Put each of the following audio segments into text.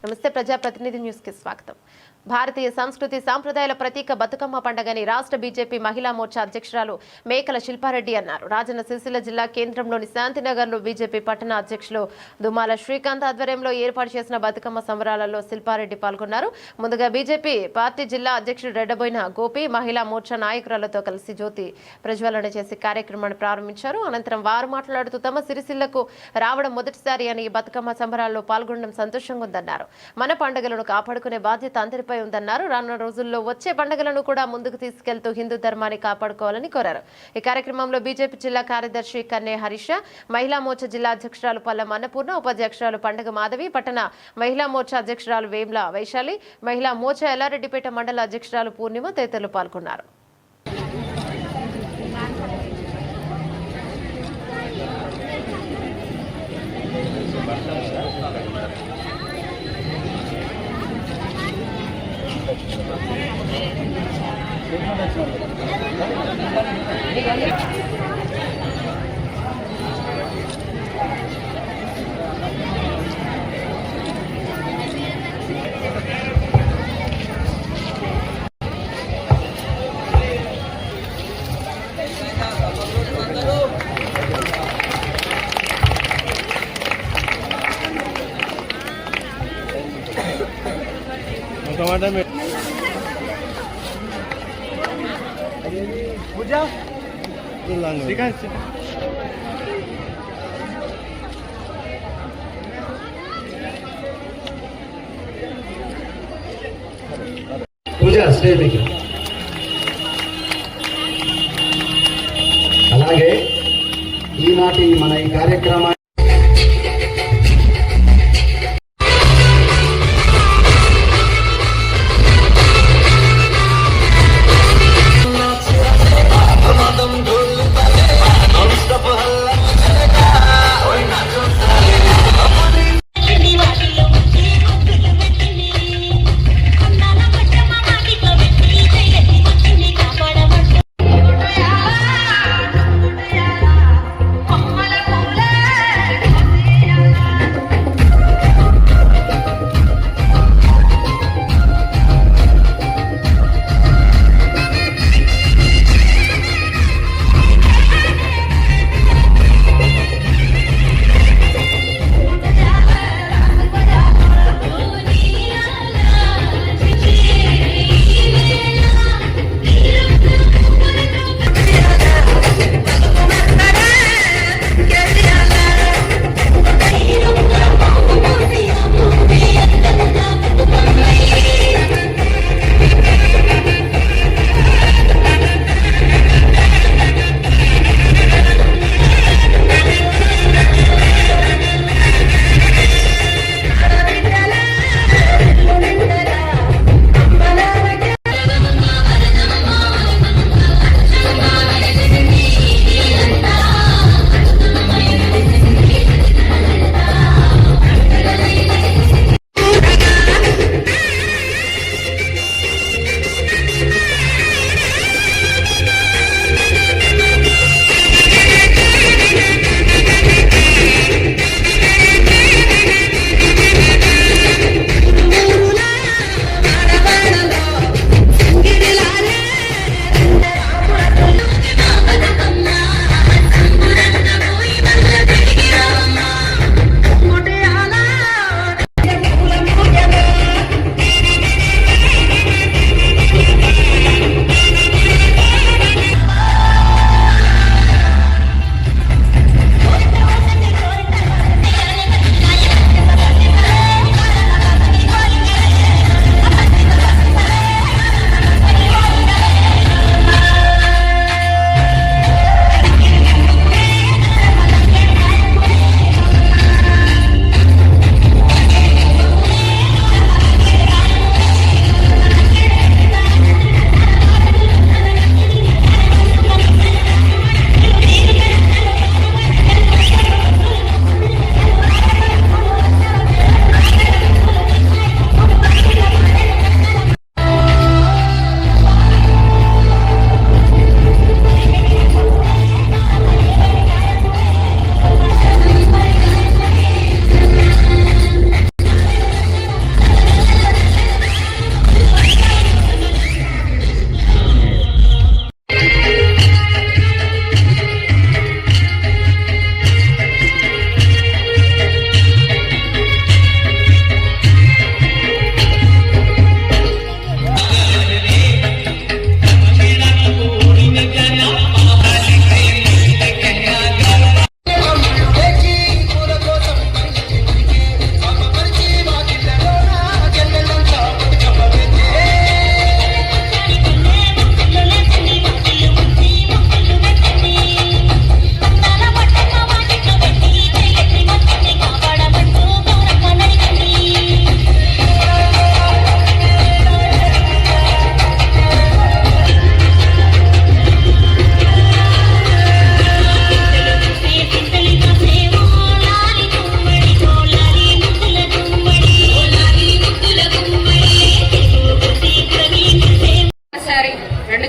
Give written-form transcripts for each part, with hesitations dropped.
నమస్తే ప్రజాప్రతినిధి న్యూస్ కి స్వాగతం. భారతీయ సంస్కృతి సాంప్రదాయాల ప్రతీక బతుకమ్మ పండుగని రాష్ట్ర బీజేపీ మహిళా మోర్చా అధ్యక్షురాలు మేకల శిల్పారెడ్డి అన్నారు. రాజన్న సిరిసిల్ల జిల్లా కేంద్రంలోని శాంతినగర్లో బీజేపీ పట్టణ అధ్యక్షులు దుమాల శ్రీకాంత్ ఆధ్వర్యంలో ఏర్పాటు చేసిన బతుకమ్మ సంబరాలలో శిల్పారెడ్డి పాల్గొన్నారు. ముందుగా బీజేపీ పార్టీ జిల్లా అధ్యక్షుడు రెడ్డబోయిన గోపి మహిళా మోర్చా నాయకురాలతో కలిసి జ్యోతి ప్రజ్వలన చేసి కార్యక్రమాన్ని ప్రారంభించారు. అనంతరం వారు మాట్లాడుతూ తమ సిరిసిల్లకు రావడం మొదటిసారి అని బతుకమ్మ సంబరాల్లో పాల్గొనడం సంతోషంగా ఉందన్నారు. మన పండుగలను కాపాడుకునే బాధ్యత అందరిపై ఉందన్నారు. రానున్న రోజుల్లో వచ్చే పండుగలను కూడా ముందుకు తీసుకెళ్తూ హిందూ ధర్మాన్ని కాపాడుకోవాలని కోరారు. ఈ కార్యక్రమంలో బీజేపీ జిల్లా కార్యదర్శి కన్నే హరీష, మహిళా మోర్చా జిల్లా అధ్యక్షురాలు పల్లం అన్నపూర్ణ, ఉపాధ్యక్షురాలు పండుగ మాధవి, పట్టణ మహిళా మోర్చా అధ్యక్షురాలు వేమ్ల వైశాలి, మహిళా మోర్చా ఎల్లారెడ్డిపేట మండల అధ్యక్షురాలు పూర్ణిమ తదితరులు పాల్గొన్నారు. पूजा స్టేజ్ అలాగే ఈనాటి మన ఈ కార్యక్రమాన్ని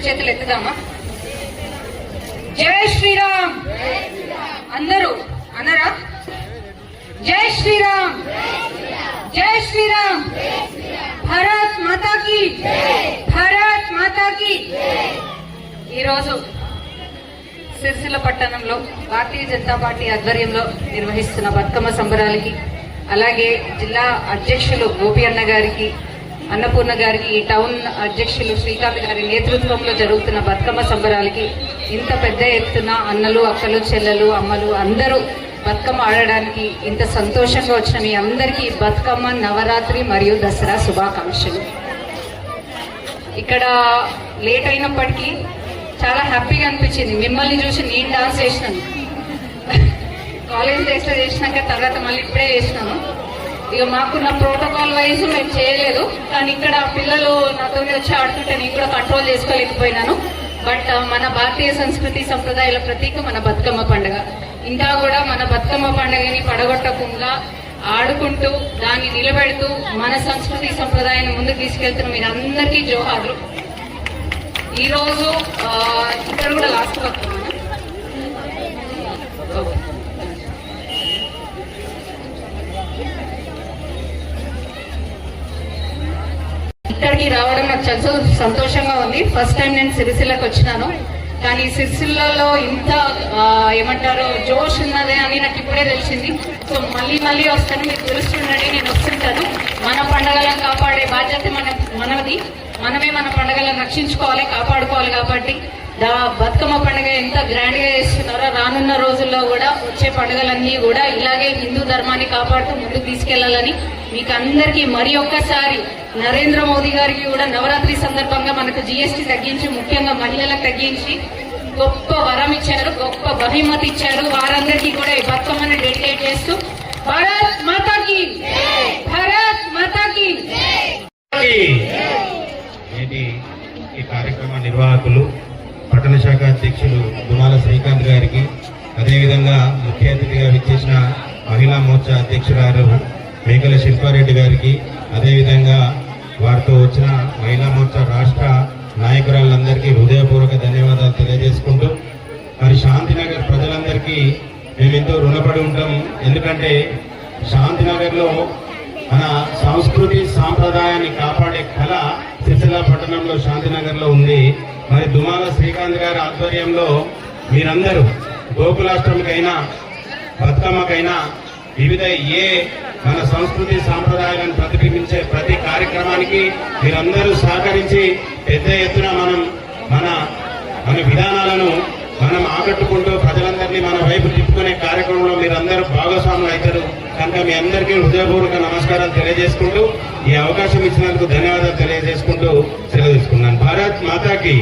చేతులు ఎత్తుదామా? జై శ్రీరామ్ అందరూ అన్నరా? జై శ్రీరామ్, జై శ్రీరామ్, భారత్ మాతా కీ, భారత్ మాతా కీ. ఈరోజు సిరిసిల్ల పట్టణంలో భారతీయ జనతా పార్టీ ఆధ్వర్యంలో నిర్వహిస్తున్న బతుకమ్మ సంబరాలకి, అలాగే జిల్లా అధ్యక్షులు గోపి అన్న గారికి, అన్నపూర్ణ గారికి, టౌన్ అధ్యక్షులు శ్రీకాంత్ గారి నేతృత్వంలో జరుగుతున్న బతుకమ్మ సంబరాలకి ఇంత పెద్ద ఎత్తున అన్నలు, అక్కలు, చెల్లెలు, అమ్మలు అందరూ బతుకమ్మ ఆడడానికి ఇంత సంతోషంగా వచ్చిన మీ అందరికీ బతుకమ్మ, నవరాత్రి మరియు దసరా శుభాకాంక్షలు. ఇక్కడ లేట్ అయినప్పటికీ చాలా హ్యాపీగా అనిపించింది. మిమ్మల్ని చూసి నేను డాన్స్ చేసినాను, కాలేజ్ డేస్లో చేసినాక తర్వాత మళ్ళీ ఇప్పుడే చేసినాను. ఇక మాకున్న ప్రోటోకాల్ వైజ్ మేము చేయలేదు, కానీ ఇక్కడ పిల్లలు నాతో వచ్చి ఆడుతుంటే నేను కూడా కంట్రోల్ చేసుకోలేకపోయినాను. బట్ మన భారతీయ సంస్కృతి సంప్రదాయాల ప్రతీక మన బతుకమ్మ పండుగ. ఇంకా కూడా మన బతుకమ్మ పండుగని పడగొట్టకుండా ఆడుకుంటూ దాన్ని నిలబెడుతూ మన సంస్కృతి సంప్రదాయాన్ని ముందుకు తీసుకెళ్తున్న మీరందరికీ జోహార్లు. ఈరోజు ఇక్కడ కూడా లాస్ట్ బతుకమ్మ ఇక్కడికి రావడం నాకు చాలా సంతోషంగా ఉంది. ఫస్ట్ టైం నేను సిరిసిల్లకు వచ్చినాను, కానీ సిరిసిల్లలో ఇంత ఏమంటారు జోష్ ఉన్నదే అని నాకు ఇప్పుడే తెలిసింది. సో మళ్ళీ వస్తాను, మీరు తెలుస్తుండండి, నేను వస్తుంటాను. మన పండుగలను కాపాడే బాధ్యత మనది. మనమే మన పండుగలను రక్షించుకోవాలి, కాపాడుకోవాలి. కాబట్టి బతుకమ్మ పండుగ ఎంత గ్రాండ్ గా చేస్తున్నారో రానున్న రోజుల్లో కూడా వచ్చే పండుగలన్నీ కూడా ఇలాగే హిందూ ధర్మాన్ని కాపాడుతూ ముందుకు తీసుకెళ్లాలని మీకు అందరికీ మరి ఒక్కసారి నరేంద్ర మోదీ గారికి కూడా నవరాత్రి సందర్భంగా మనకు జీఎస్టీ తగ్గించి, ముఖ్యంగా మహిళలకు తగ్గించి గొప్ప వరం ఇచ్చారు, గొప్ప బహుమతి ఇచ్చారు. వారందరికీ కూడా ఈ బతుకమ్మని డెడికేట్ చేస్తూ భారత్ మాతాకి, భారత్ మాతాకి. ఈ కార్యక్రమ నిర్వాహకులు పట్టణ శాఖ అధ్యక్షులు దుమాల శ్రీకాంత్ గారికి, అదేవిధంగా ముఖ్య అతిథిగా విచ్చేసిన మహిళా మోర్చా అధ్యక్షురాలు మేకల శిల్పారెడ్డి గారికి, అదేవిధంగా వారితో వచ్చిన మహిళా మోర్చా రాష్ట్ర నాయకురాలందరికీ హృదయపూర్వక ధన్యవాదాలు తెలియజేసుకుంటూ, మరి శాంతినగర్ ప్రజలందరికీ మేమెంతో రుణపడి ఉంటాం. ఎందుకంటే శాంతినగర్లో మన సంస్కృతి సాంప్రదాయాన్ని కాపాడే కళ సిరిసిల్ల పట్టణంలో శాంతినగర్లో ఉంది. మరి దుమాల శ్రీకాంత్ గారి ఆధ్వర్యంలో మీరందరూ గోకులాష్టమికైనా బతుకమ్మకైనా వివిధ మన సంస్కృతి సాంప్రదాయాలను ప్రతిబింబించే ప్రతి కార్యక్రమానికి మీరందరూ సహకరించి పెద్ద ఎత్తున మన విధానాలను మనం ఆకట్టుకుంటూ ప్రజలందరినీ మన వైపు తిప్పుకునే కార్యక్రమంలో మీరందరూ భాగస్వాములు అవుతారు. కనుక మీ అందరికీ హృదయపూర్వక నమస్కారాలు తెలియజేసుకుంటూ ఈ అవకాశం ఇచ్చినందుకు ధన్యవాదాలు తెలియజేసుకుంటూ సెలవు తీసుకున్నాను. భారత్ మాతాకి.